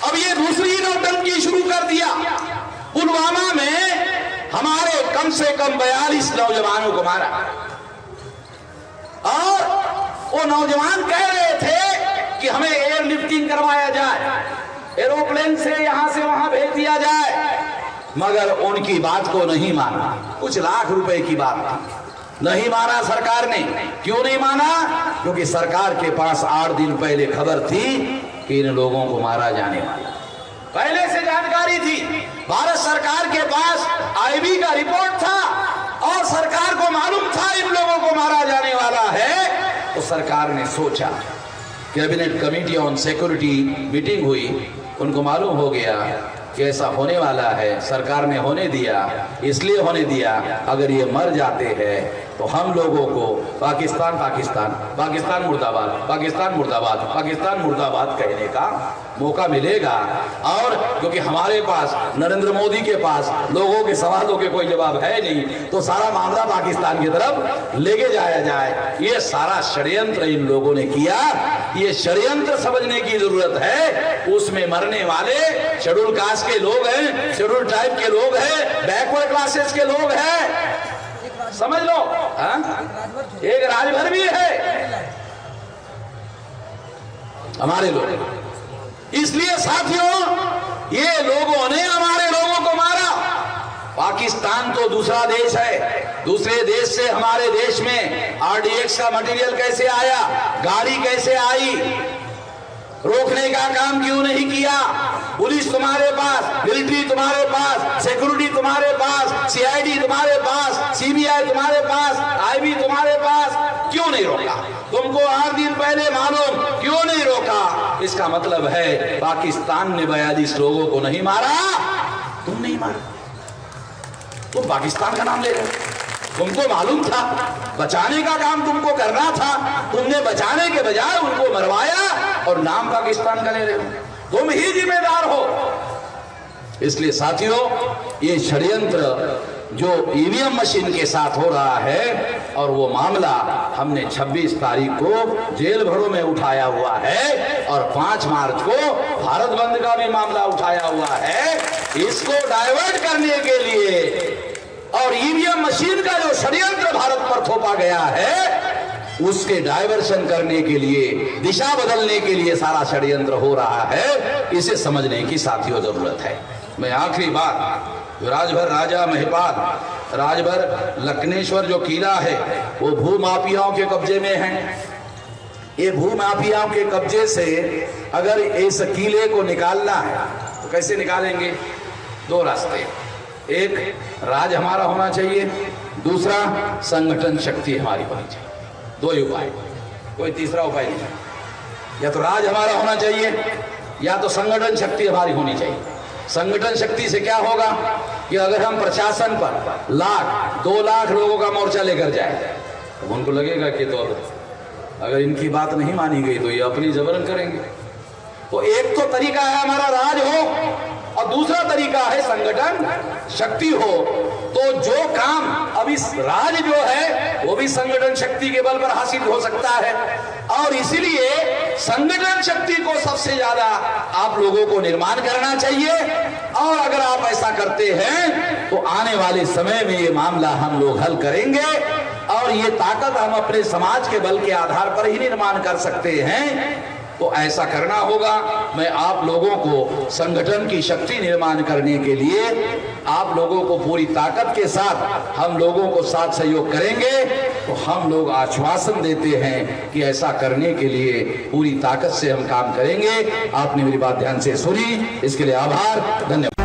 अब ये दूसरी नौटंकी शुरू कर दिया। पुलवामा में हमारे कम से कम 42 नौजवानों को मारा और वो नौजवान कह रहे थे कि हमें एयर लिफ्टिंग करवाया जाए, एरोप्लेन से यहां से वहां भेज दिया जाए, मगर उनकी बात को नहीं माना। कुछ लाख रुपए की बात थी, नहीं माना सरकार ने। क्यों नहीं माना? क्योंकि सरकार के पास 8 दिन पहले खबर थी कि इन लोगों को मारा जाने वाला, पहले से जानकारी थी। भारत सरकार के पास आईबी का रिपोर्ट था और सरकार को मालूम था इन लोगों को मारा जाने वाला है। तो सरकार ने सोचा, cabinet committee on security meeting हुई, उनको मालूम हो गया कि ऐसा होने वाला है। सरकार ने होने दिया, इसलिए होने दिया अगर ये मर जाते हैं तो हम लोगों को पाकिस्तान पाकिस्तान पाकिस्तान मुर्दाबाद पाकिस्तान मुर्दाबाद पाकिस्तान मुर्दाबाद कहने का मौका मिलेगा। और क्योंकि हमारे पास नरेंद्र मोदी के पास लोगों के सवालों के कोई जवाब है नहीं, तो सारा मामला पाकिस्तान की तरफ लेके जाया जाए। ये सारा षड्यंत्र इन लोगों ने किया। ये षड्यंत्र समझने की जरूरत है। उसमें मरने वाले शेड्यूल कास्ट के लोग हैं, शेड्यूल ट्राइब के लोग हैं, बैकवर्ड क्लासेस के लोग हैं, समझ लो। एक राजभर भी है हमारे लोग। इसलिए साथियों, ये लोगों ने हमारे लोगों को मारा। पाकिस्तान तो दूसरा देश है, दूसरे देश से हमारे देश में आरडीएक्स का मटेरियल कैसे आया, गाड़ी कैसे आई, रोकने का काम क्यों नहीं किया? पुलिस तुम्हारे पास, मिलिट्री तुम्हारे पास, सिक्योरिटी तुम्हारे पास, सीआईडी तुम्हारे पास, सीबीआई तुम्हारे पास, आईबी तुम्हारे पास, क्यों नहीं रोका? तुमको 8 दिन पहले मालूम, क्यों नहीं रोका? इसका मतलब है पाकिस्तान ने 42 लोगों को नहीं मारा, तुम नहीं मारा। तुम पाकिस्तान का नाम ले रहे हो। तुमको मालूम था बचाने का काम तुमको करना था, तुमने बचाने के बजाय उनको मरवाया और नाम पाकिस्तान का ले रहे हो। तुम ही जिम्मेदार हो। इसलिए साथियों, ये षड्यंत्र जो ईवीएम मशीन के साथ हो रहा है, और वो मामला हमने 26 तारीख को जेल भरों में उठाया हुआ है और 5 मार्च को भारत बंद का भी मामला उठाया हुआ है। इसको डाइवर्ट करने के लिए और ईवीएम मशीन का जो षड्यंत्र भारत पर थोपा गया है, उसके डाइवर्शन करने के लिए, दिशा बदलने के लिए सारा षड्यंत्र हो रहा है। इसे समझने की साथियों जरूरत है। मैं आखिरी बात, जो राजभर राजा महिपाल, राजभर लक्ष्मेश्वर जो किला है, वो भूमाफियाओं के कब्जे में है। ये भूमाफियाओं के कब्जे से अगर इस किले को निकालना है तो कैसे निकालेंगे? 2 रास्ते। एक, राज हमारा होना चाहिए, दूसरा संगठन शक्ति हमारी होनी चाहिए। 2 ही उपाय, कोई तीसरा उपाय नहीं। या तो राज हमारा होना चाहिए या तो संगठन शक्ति हमारी होनी चाहिए। संगठन शक्ति से क्या होगा कि अगर हम प्रशासन पर 2 लाख लोगों का मोर्चा लेकर जाए तो उनको लगेगा कि तो अगर इनकी बात नहीं मानी गई तो ये अपनी जबरन करेंगे। तो एक तो तरीका है हमारा राज हो और दूसरा तरीका है संगठन शक्ति हो। तो जो काम अब इस राज जो है वो भी संगठन शक्ति के बल पर हासिल हो सकता है, और इसीलिए संगठन शक्ति को सबसे ज्यादा आप लोगों को निर्माण करना चाहिए। और अगर आप ऐसा करते हैं तो आने वाले समय में ये मामला हम लोग हल करेंगे, और ये ताकत हम अपने समाज के बल के आधार पर ही निर्माण कर सकते हैं। तो ऐसा करना होगा। मैं आप लोगों को संगठन की शक्ति निर्माण करने के लिए आप लोगों को पूरी ताकत के साथ हम लोगों को साथ सहयोग करेंगे। तो हम लोग आश्वासन देते हैं कि ऐसा करने के लिए पूरी ताकत से हम काम करेंगे। आपने मेरी बात ध्यान से सुनी, इसके लिए आभार, धन्यवाद।